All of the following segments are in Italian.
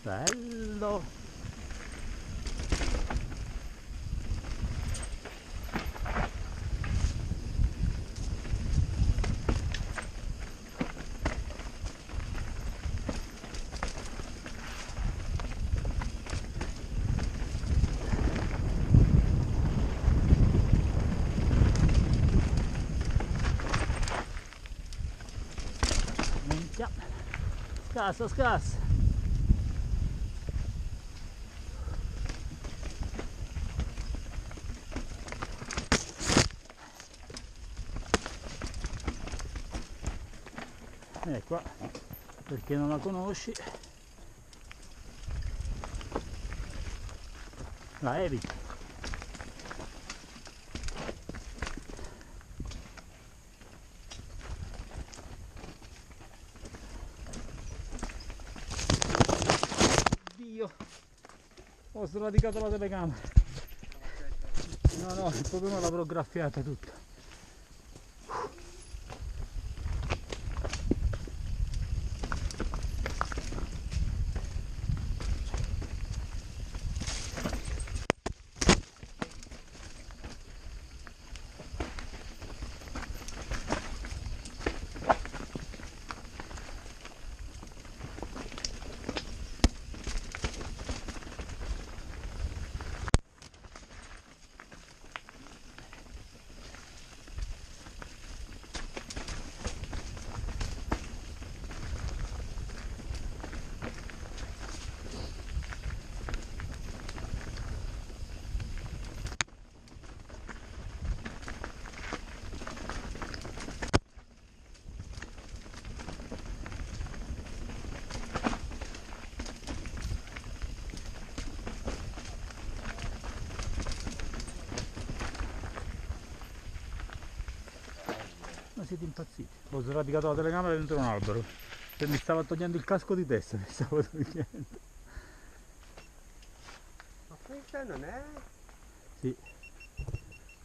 Bello. Minchia, scassa, scassa. Qua, perché non la conosci, la eviti. Dio, ho sradicato la telecamera. No, proprio non l'avrò graffiata tutta. Ma siete impazziti? Ho sradicato la telecamera dentro un albero e mi stava togliendo il casco di testa, mi stavo togliendo. Ma questa non è? Sì.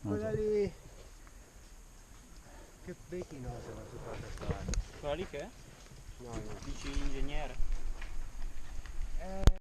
Quella lì... Che becchinosa va su questa strada. Quella lì che è? No. Dici ingegnere?